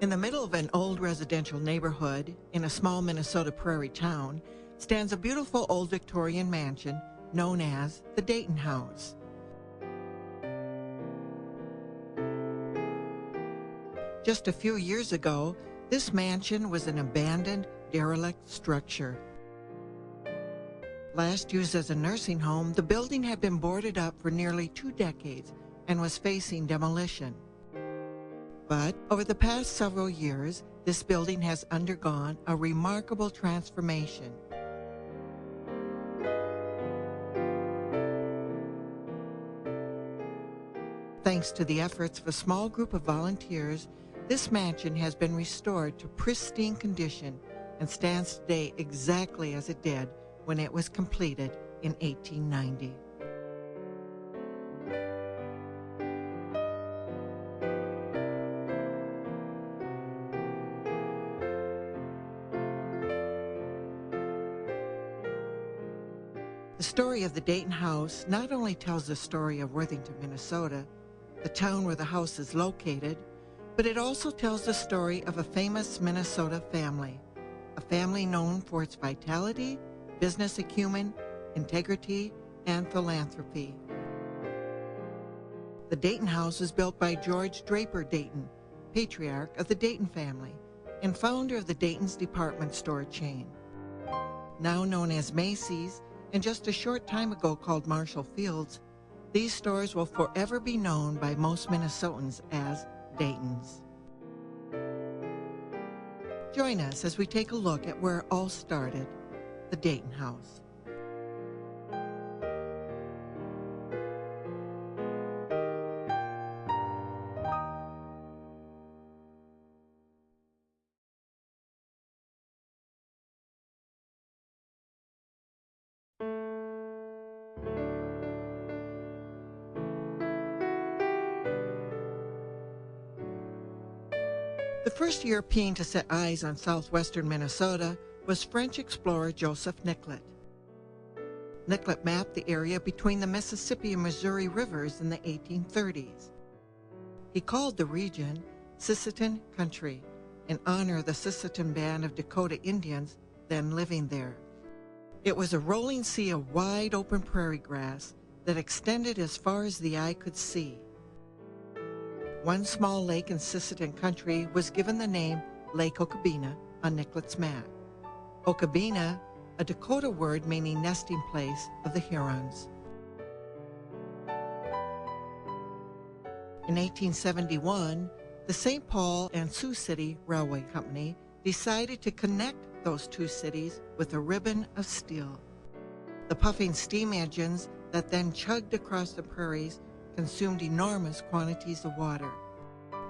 In the middle of an old residential neighborhood in a small Minnesota prairie town stands a beautiful old Victorian mansion known as the Dayton House. Just a few years ago, this mansion was an abandoned, derelict structure. Last used as a nursing home, the building had been boarded up for nearly 2 decades and was facing demolition. But over the past several years, this building has undergone a remarkable transformation. Thanks to the efforts of a small group of volunteers, this mansion has been restored to pristine condition and stands today exactly as it did when it was completed in 1890. The story of the Dayton House not only tells the story of Worthington, Minnesota, the town where the house is located, but it also tells the story of a famous Minnesota family, a family known for its vitality, business acumen, integrity, and philanthropy. The Dayton House was built by George Dayton, patriarch of the Dayton family and founder of the Dayton's department store chain. Now known as Macy's, and just a short time ago called Marshall Field's, these stores will forever be known by most Minnesotans as Dayton's. Join us as we take a look at where it all started, the Dayton House. The first European to set eyes on southwestern Minnesota was French explorer Joseph Nicolet. Nicolet mapped the area between the Mississippi and Missouri rivers in the 1830s. He called the region Sisseton Country in honor of the Sisseton band of Dakota Indians then living there. It was a rolling sea of wide open prairie grass that extended as far as the eye could see. One small lake in Sisseton Country was given the name Lake Okabena on Nicolet's map. Okabena, a Dakota word meaning nesting place of the Hurons. In 1871, the St. Paul and Sioux City Railway Company decided to connect those two cities with a ribbon of steel. The puffing steam engines that then chugged across the prairies consumed enormous quantities of water.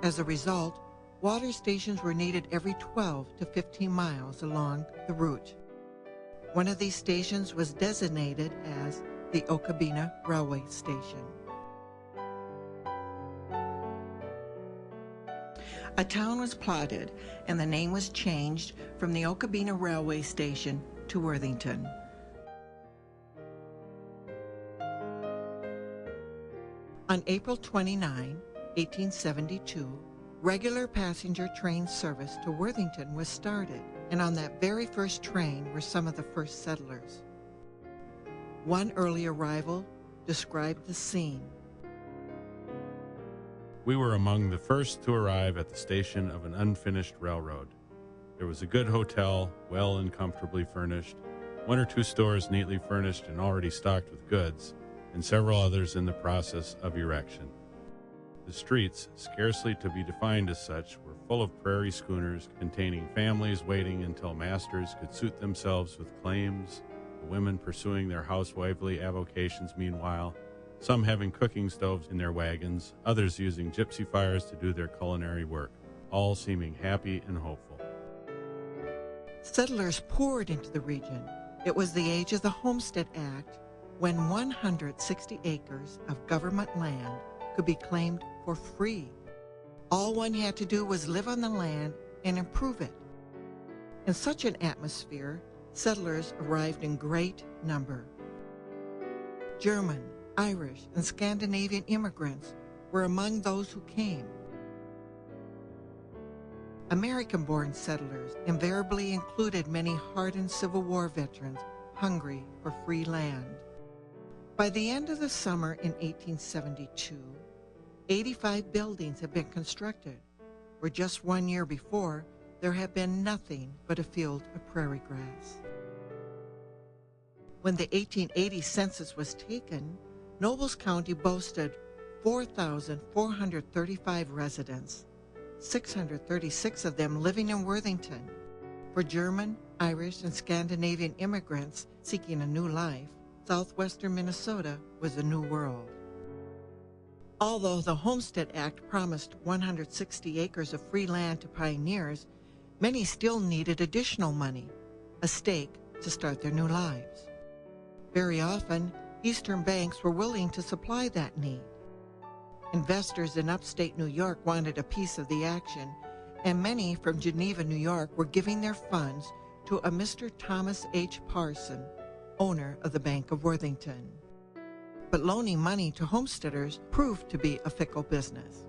As a result, water stations were needed every 12 to 15 miles along the route. One of these stations was designated as the Okabena Railway Station. A town was plotted, and the name was changed from the Okabena Railway Station to Worthington. On April 29, 1872, regular passenger train service to Worthington was started, and on that very first train were some of the first settlers. One early arrival described the scene. We were among the first to arrive at the station of an unfinished railroad. There was a good hotel, well and comfortably furnished, 1 or 2 stores neatly furnished and already stocked with goods, and several others in the process of erection. The streets, scarcely to be defined as such, were full of prairie schooners containing families waiting until masters could suit themselves with claims, the women pursuing their housewifely avocations meanwhile, some having cooking stoves in their wagons, others using gypsy fires to do their culinary work, all seeming happy and hopeful. Settlers poured into the region. It was the age of the Homestead Act, when 160 acres of government land could be claimed for free. All one had to do was live on the land and improve it. In such an atmosphere, settlers arrived in great number. German, Irish, and Scandinavian immigrants were among those who came. American-born settlers invariably included many hardened Civil War veterans hungry for free land. By the end of the summer in 1872, 85 buildings had been constructed, where just 1 year before, there had been nothing but a field of prairie grass. When the 1880 census was taken, Nobles County boasted 4,435 residents, 636 of them living in Worthington. For German, Irish, and Scandinavian immigrants seeking a new life, southwestern Minnesota was a new world. Although the Homestead Act promised 160 acres of free land to pioneers, many still needed additional money, a stake to start their new lives. Very often, Eastern banks were willing to supply that need. Investors in upstate New York wanted a piece of the action, and many from Geneva, New York were giving their funds to a Mr. Thomas H. Parson, owner of the Bank of Worthington. But loaning money to homesteaders proved to be a fickle business.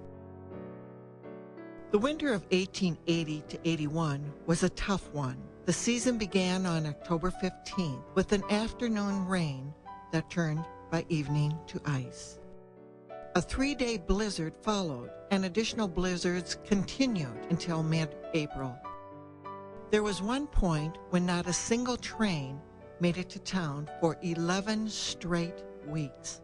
The winter of 1880 to 81 was a tough one. The season began on October 15th with an afternoon rain that turned by evening to ice. A 3-day blizzard followed, and additional blizzards continued until mid-April. There was one point when not a single train made it to town for 11 straight weeks.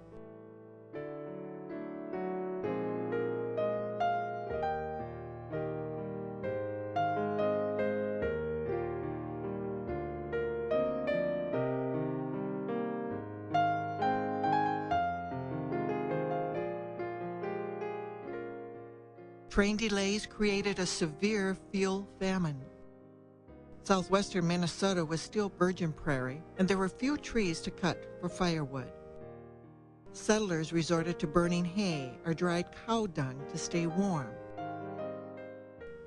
Train delays created a severe fuel famine. Southwestern Minnesota was still virgin prairie, and there were few trees to cut for firewood. Settlers resorted to burning hay or dried cow dung to stay warm.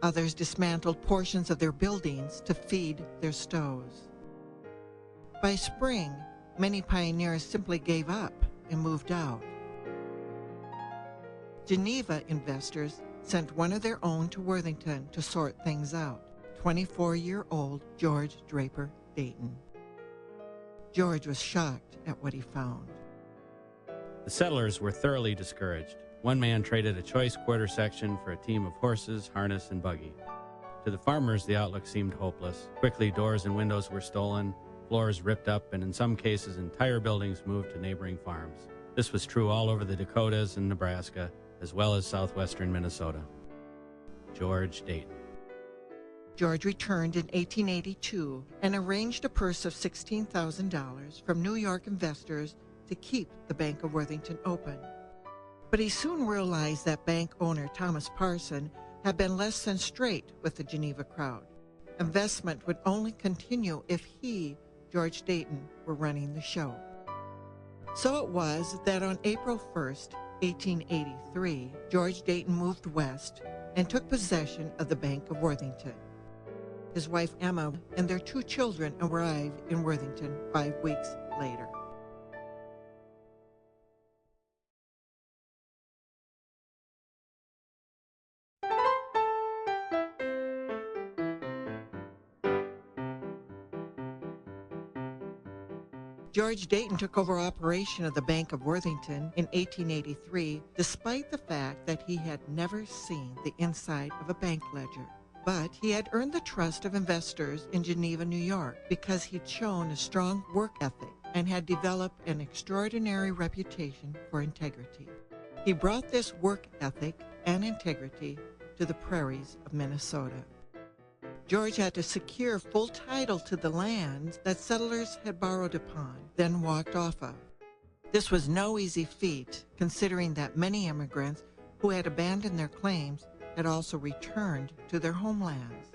Others dismantled portions of their buildings to feed their stoves. By spring, many pioneers simply gave up and moved out. Geneva investors sent one of their own to Worthington to sort things out, 24-year-old George Draper Dayton. George was shocked at what he found. The settlers were thoroughly discouraged. One man traded a choice quarter section for a team of horses, harness, and buggy. To the farmers, the outlook seemed hopeless. Quickly, doors and windows were stolen, floors ripped up, and in some cases, entire buildings moved to neighboring farms. This was true all over the Dakotas and Nebraska, as well as southwestern Minnesota. George Dayton. George returned in 1882 and arranged a purse of $16,000 from New York investors to keep the Bank of Worthington open. But he soon realized that bank owner Thomas Parson had been less than straight with the Geneva crowd. Investment would only continue if he, George Dayton, were running the show. So it was that on April 1st, 1883, George Dayton moved west and took possession of the Bank of Worthington. His wife Emma and their 2 children arrived in Worthington 5 weeks later. George Dayton took over operation of the Bank of Worthington in 1883, despite the fact that he had never seen the inside of a bank ledger. But he had earned the trust of investors in Geneva, New York, because he'd shown a strong work ethic and had developed an extraordinary reputation for integrity. He brought this work ethic and integrity to the prairies of Minnesota. George had to secure full title to the lands that settlers had borrowed upon, then walked off of. This was no easy feat, considering that many immigrants who had abandoned their claims had also returned to their homelands.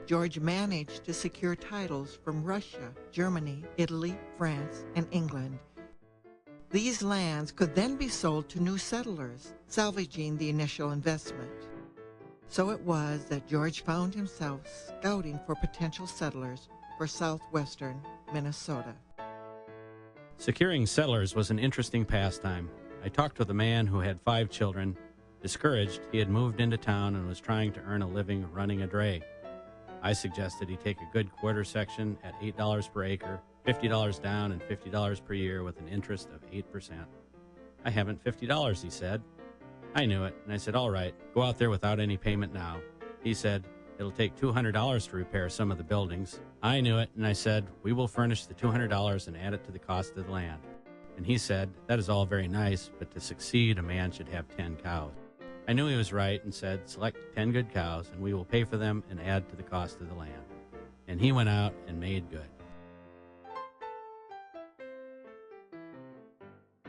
George managed to secure titles from Russia, Germany, Italy, France, and England. These lands could then be sold to new settlers, salvaging the initial investment. So it was that George found himself scouting for potential settlers for southwestern Minnesota. Securing settlers was an interesting pastime. I talked with a man who had 5 children, Discouraged, he had moved into town and was trying to earn a living running a dray. I suggested he take a good quarter section at $8 per acre, $50 down and $50 per year with an interest of 8%. I haven't $50, he said. I knew it, and I said, all right, go out there without any payment now. He said, it'll take $200 to repair some of the buildings. I knew it, and I said, we will furnish the $200 and add it to the cost of the land. And he said, that is all very nice, but to succeed, a man should have 10 cows. I knew he was right and said, select 10 good cows, and we will pay for them and add to the cost of the land. And he went out and made good.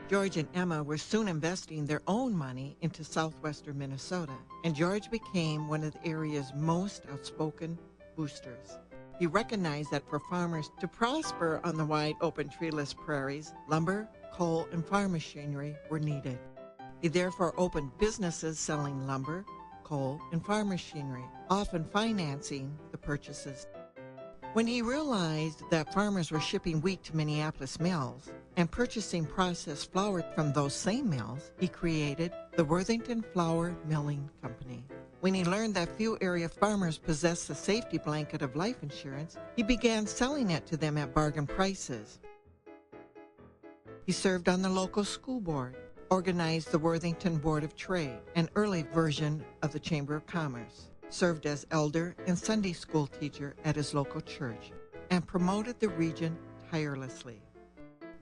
George and Emma were soon investing their own money into southwestern Minnesota, and George became one of the area's most outspoken boosters. He recognized that for farmers to prosper on the wide open treeless prairies, lumber, coal, and farm machinery were needed. He therefore opened businesses selling lumber, coal, and farm machinery, often financing the purchases. When he realized that farmers were shipping wheat to Minneapolis mills and purchasing processed flour from those same mills, he created the Worthington Flour Milling Company. When he learned that few area farmers possessed the safety blanket of life insurance, he began selling it to them at bargain prices. He served on the local school board, organized the Worthington Board of Trade, an early version of the Chamber of Commerce, served as elder and Sunday school teacher at his local church, and promoted the region tirelessly.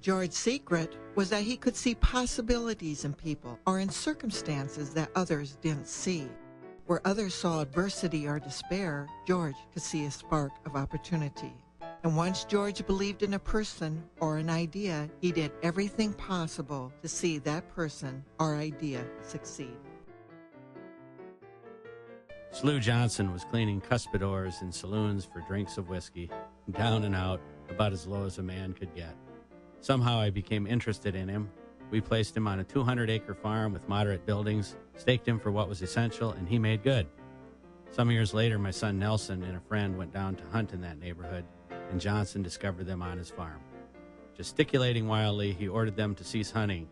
George's secret was that he could see possibilities in people or in circumstances that others didn't see. Where others saw adversity or despair, George could see a spark of opportunity. And once George believed in a person or an idea, he did everything possible to see that person or idea succeed. Slew Johnson was cleaning cuspidors in saloons for drinks of whiskey, down and out, about as low as a man could get. Somehow I became interested in him. We placed him on a 200-acre farm with moderate buildings, staked him for what was essential, and he made good. Some years later, my son Nelson and a friend went down to hunt in that neighborhood, and Johnson discovered them on his farm. Gesticulating wildly, he ordered them to cease hunting.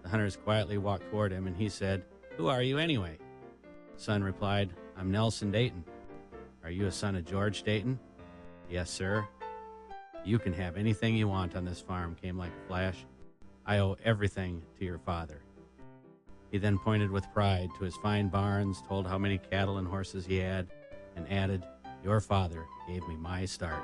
The hunters quietly walked toward him, and he said, "Who are you anyway?" Son replied, "I'm Nelson Dayton." "Are you a son of George Dayton?" "Yes, sir." "You can have anything you want on this farm," came like a flash. "I owe everything to your father." He then pointed with pride to his fine barns, told how many cattle and horses he had, and added, "Your father gave me my start."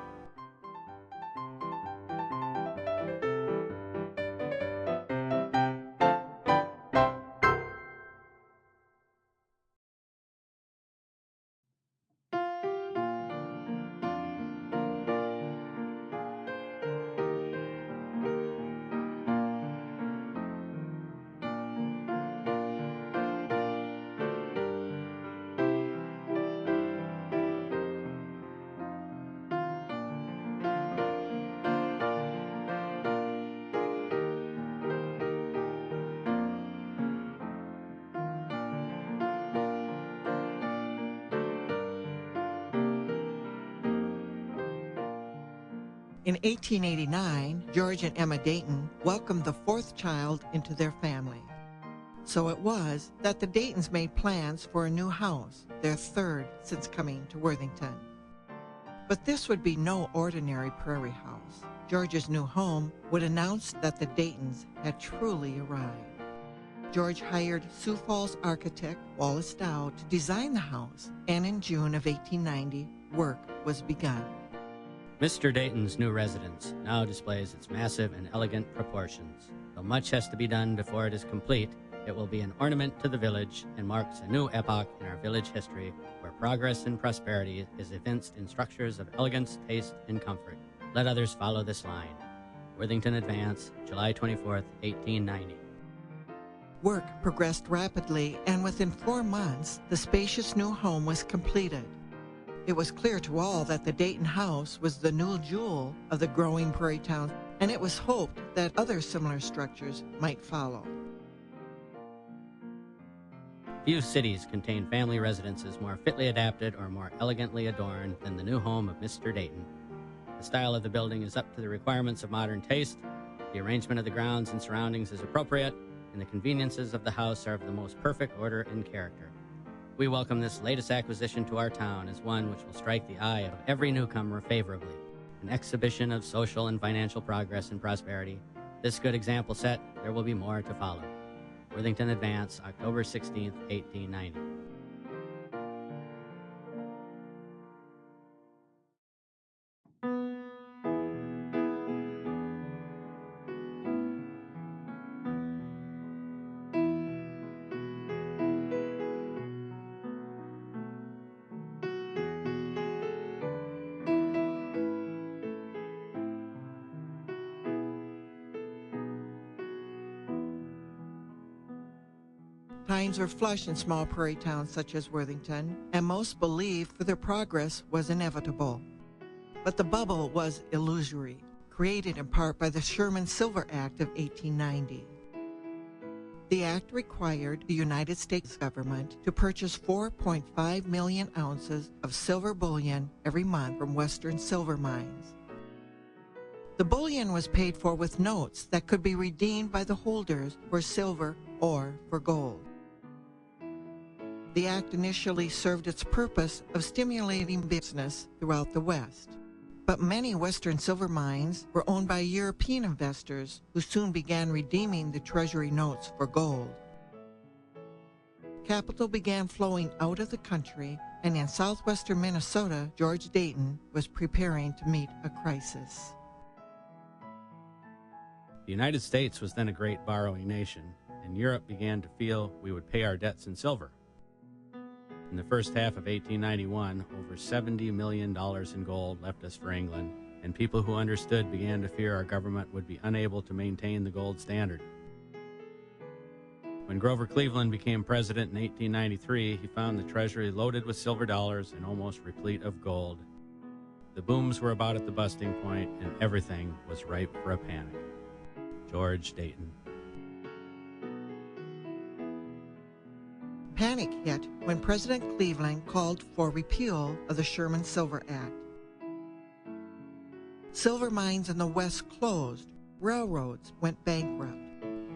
In 1889, George and Emma Dayton welcomed the fourth child into their family. So it was that the Daytons made plans for a new house, their third since coming to Worthington. But this would be no ordinary prairie house. George's new home would announce that the Daytons had truly arrived. George hired Sioux Falls architect Wallace Dow to design the house, and in June of 1890, work was begun. Mr. Dayton's new residence now displays its massive and elegant proportions. Though much has to be done before it is complete, it will be an ornament to the village and marks a new epoch in our village history where progress and prosperity is evinced in structures of elegance, taste, and comfort. Let others follow this line. Worthington Advance, July 24th, 1890. Work progressed rapidly, and within 4 months, the spacious new home was completed. It was clear to all that the Dayton House was the new jewel of the growing prairie town, and it was hoped that other similar structures might follow. Few cities contain family residences more fitly adapted or more elegantly adorned than the new home of Mr. Dayton. The style of the building is up to the requirements of modern taste, the arrangement of the grounds and surroundings is appropriate, and the conveniences of the house are of the most perfect order and character. We welcome this latest acquisition to our town as one which will strike the eye of every newcomer favorably. An exhibition of social and financial progress and prosperity. This good example set, there will be more to follow. Worthington Advance, October 16th, 1890. Times were flush in small prairie towns such as Worthington, and most believed further progress was inevitable. But the bubble was illusory, created in part by the Sherman-Silver Act of 1890. The act required the United States government to purchase 4.5 million ounces of silver bullion every month from Western silver mines. The bullion was paid for with notes that could be redeemed by the holders for silver or for gold. The act initially served its purpose of stimulating business throughout the West. But many Western silver mines were owned by European investors who soon began redeeming the treasury notes for gold. Capital began flowing out of the country, and in southwestern Minnesota, George Dayton was preparing to meet a crisis. The United States was then a great borrowing nation, and Europe began to feel we would pay our debts in silver. In the first half of 1891, over $70 million in gold left us for England, and people who understood began to fear our government would be unable to maintain the gold standard. When Grover Cleveland became president in 1893, he found the treasury loaded with silver dollars and almost replete of gold. The booms were about at the busting point, and everything was ripe for a panic. George Dayton. Panic hit when President Cleveland called for repeal of the Sherman-Silver Act. Silver mines in the West closed, railroads went bankrupt,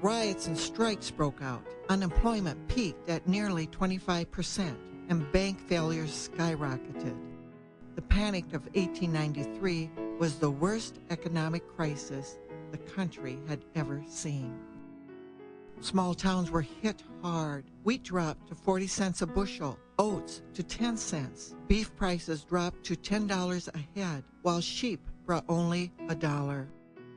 riots and strikes broke out, unemployment peaked at nearly 25%, and bank failures skyrocketed. The panic of 1893 was the worst economic crisis the country had ever seen. Small towns were hit hard. Wheat dropped to 40 cents a bushel, oats to 10 cents. Beef prices dropped to $10 a head, while sheep brought only $1.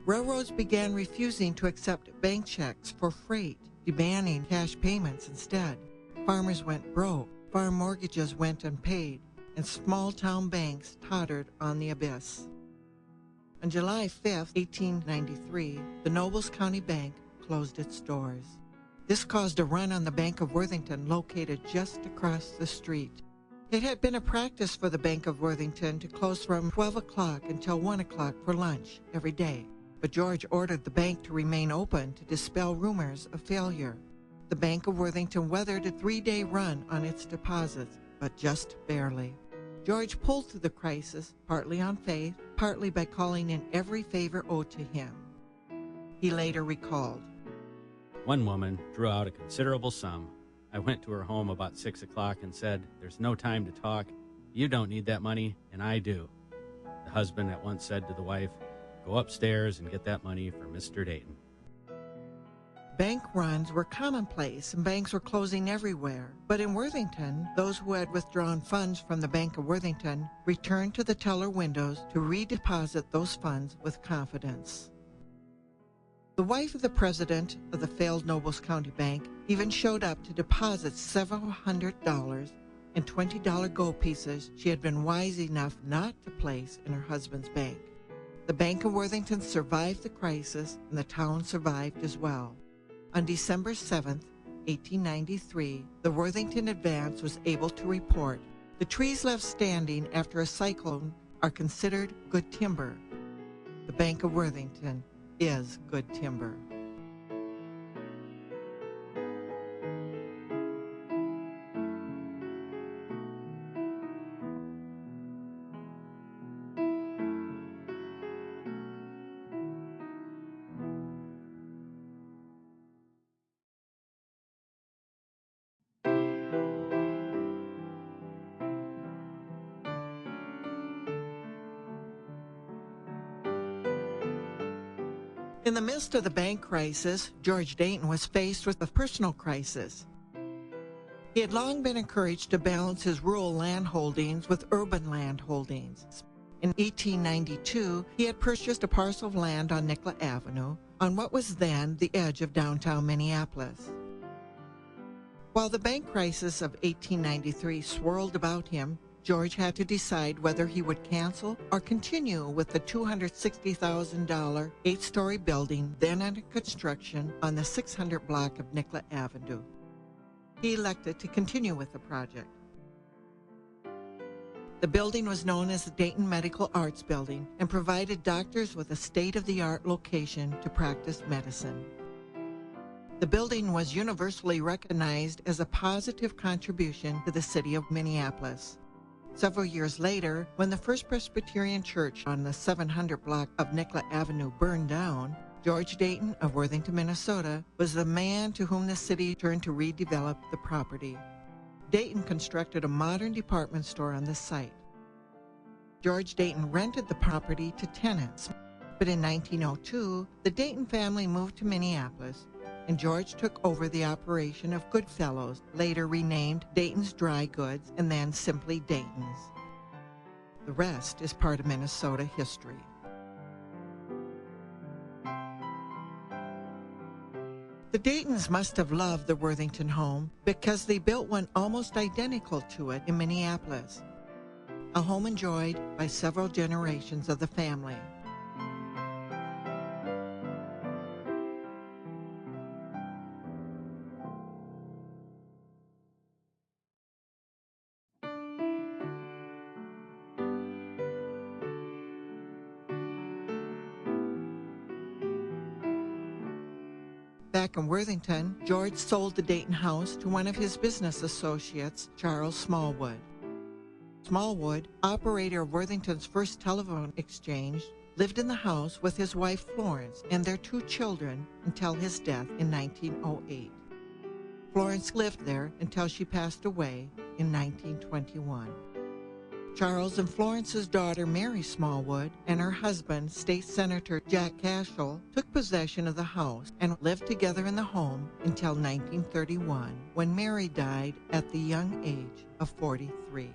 Railroads began refusing to accept bank checks for freight, demanding cash payments instead. Farmers went broke, farm mortgages went unpaid, and small-town banks tottered on the abyss. On July 5, 1893, the Nobles County Bank closed its doors. This caused a run on the Bank of Worthington, located just across the street. It had been a practice for the Bank of Worthington to close from 12 o'clock until 1 o'clock for lunch every day, but George ordered the bank to remain open to dispel rumors of failure. The Bank of Worthington weathered a 3-day run on its deposits, but just barely. George pulled through the crisis, partly on faith, partly by calling in every favor owed to him. He later recalled, One woman drew out a considerable sum. I went to her home about 6 o'clock and said, "There's no time to talk. You don't need that money, and I do." The husband at once said to the wife, "Go upstairs and get that money for Mr. Dayton." Bank runs were commonplace and banks were closing everywhere. But in Worthington, those who had withdrawn funds from the Bank of Worthington returned to the teller windows to redeposit those funds with confidence. The wife of the president of the failed Nobles County Bank even showed up to deposit several $100 and $20 gold pieces she had been wise enough not to place in her husband's bank. The Bank of Worthington survived the crisis, and the town survived as well. On December 7, 1893, the Worthington Advance was able to report, "The trees left standing after a cyclone are considered good timber." The Bank of Worthington is good timber. In the midst of the bank crisis, George Dayton was faced with a personal crisis. He had long been encouraged to balance his rural land holdings with urban land holdings. In 1892, he had purchased a parcel of land on Nicollet Avenue, on what was then the edge of downtown Minneapolis. While the bank crisis of 1893 swirled about him, George had to decide whether he would cancel or continue with the $260,000 eight-story building then under construction on the 600 block of Nicollet Avenue. He elected to continue with the project. The building was known as the Dayton Medical Arts Building and provided doctors with a state-of-the-art location to practice medicine. The building was universally recognized as a positive contribution to the city of Minneapolis. Several years later, when the First Presbyterian Church on the 700 block of Nicollet Avenue burned down, George Dayton of Worthington, Minnesota, was the man to whom the city turned to redevelop the property. Dayton constructed a modern department store on the site. George Dayton rented the property to tenants, but in 1902, the Dayton family moved to Minneapolis, and George took over the operation of Goodfellows, later renamed Dayton's Dry Goods and then simply Dayton's. The rest is part of Minnesota history. The Daytons must have loved the Worthington home because they built one almost identical to it in Minneapolis, a home enjoyed by several generations of the family. Back in Worthington, George sold the Dayton House to one of his business associates, Charles Smallwood. Smallwood, operator of Worthington's first telephone exchange, lived in the house with his wife Florence and their two children until his death in 1908. Florence lived there until she passed away in 1921. Charles and Florence's daughter Mary Smallwood and her husband, State Senator Jack Cashel, took possession of the house and lived together in the home until 1931, when Mary died at the young age of 43.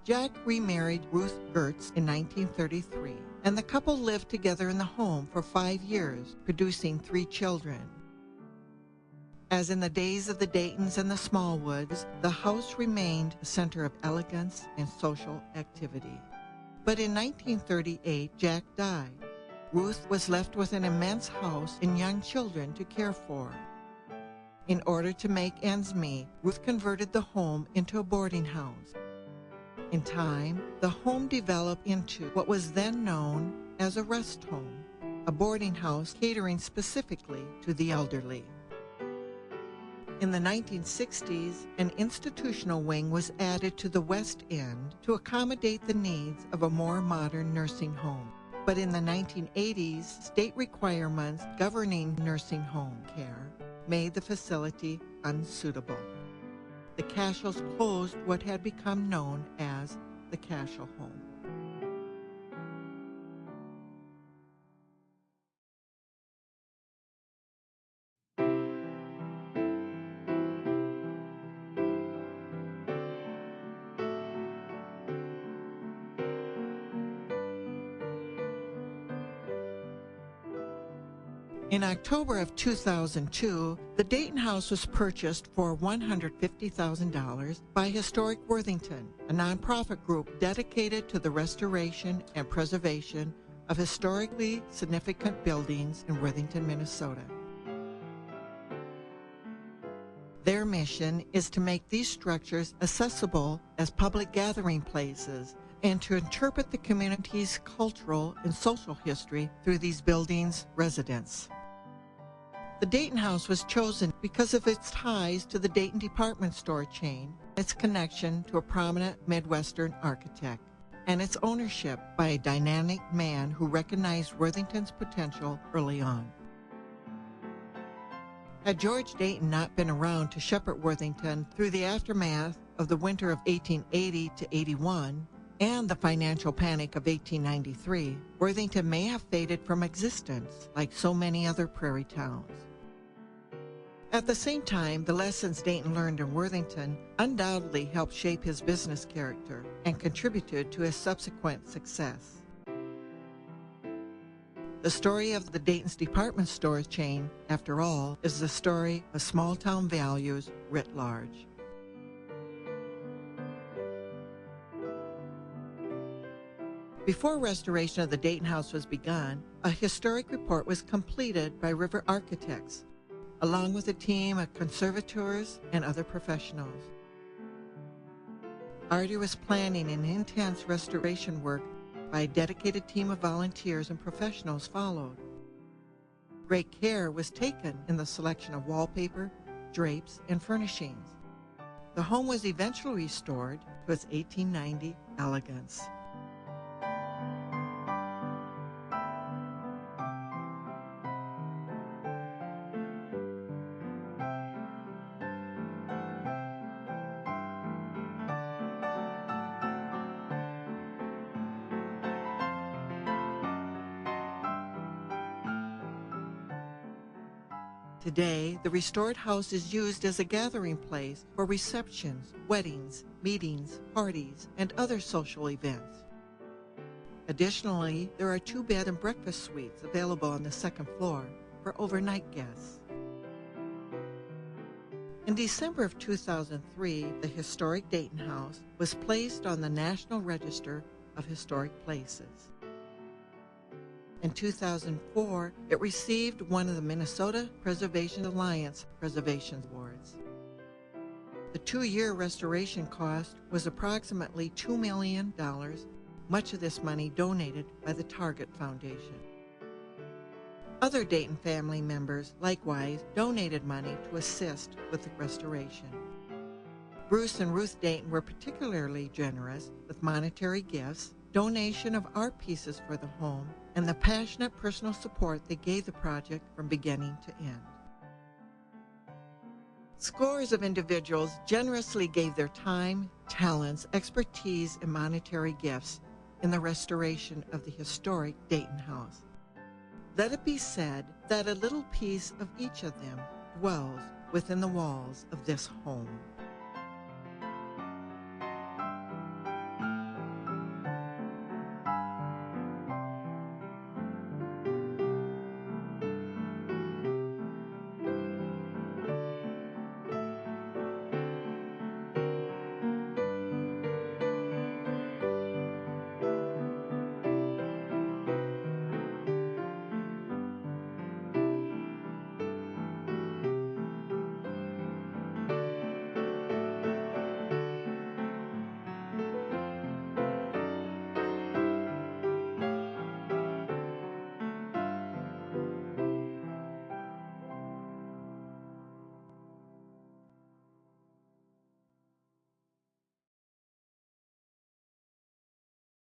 Jack remarried Ruth Gertz in 1933, and the couple lived together in the home for 5 years, producing 3 children. As in the days of the Daytons and the Smallwoods, the house remained a center of elegance and social activity. But in 1938, Jack died. Ruth was left with an immense house and young children to care for. In order to make ends meet, Ruth converted the home into a boarding house. In time, the home developed into what was then known as a rest home, a boarding house catering specifically to the elderly. In the 1960s, an institutional wing was added to the west end to accommodate the needs of a more modern nursing home. But in the 1980s, state requirements governing nursing home care made the facility unsuitable. The Cashels closed what had become known as the Cashel Home. In October of 2002, the Dayton House was purchased for $150,000 by Historic Worthington, a nonprofit group dedicated to the restoration and preservation of historically significant buildings in Worthington, Minnesota. Their mission is to make these structures accessible as public gathering places and to interpret the community's cultural and social history through these buildings' residents. The Dayton House was chosen because of its ties to the Dayton department store chain, its connection to a prominent Midwestern architect, and its ownership by a dynamic man who recognized Worthington's potential early on. Had George Dayton not been around to shepherd Worthington through the aftermath of the winter of 1880 to 81, and the financial panic of 1893, Worthington may have faded from existence like so many other prairie towns. At the same time, the lessons Dayton learned in Worthington undoubtedly helped shape his business character and contributed to his subsequent success. The story of the Dayton's department store chain, after all, is the story of small-town values writ large. Before restoration of the Dayton House was begun, a historic report was completed by River Architects, along with a team of conservators and other professionals. Arduous planning and intense restoration work by a dedicated team of volunteers and professionals followed. Great care was taken in the selection of wallpaper, drapes, and furnishings. The home was eventually restored to its 1890 elegance. Today, the restored house is used as a gathering place for receptions, weddings, meetings, parties, and other social events. Additionally, there are 2 bed and breakfast suites available on the 2nd floor for overnight guests. In December of 2003, the historic Dayton House was placed on the National Register of Historic Places. In 2004, it received one of the Minnesota Preservation Alliance Preservation Awards. The 2-year restoration cost was approximately $2 million, much of this money donated by the Target Foundation. Other Dayton family members likewise donated money to assist with the restoration. Bruce and Ruth Dayton were particularly generous with monetary gifts, donation of art pieces for the home, and the passionate personal support they gave the project from beginning to end. Scores of individuals generously gave their time, talents, expertise, and monetary gifts in the restoration of the historic Dayton House. Let it be said that a little piece of each of them dwells within the walls of this home.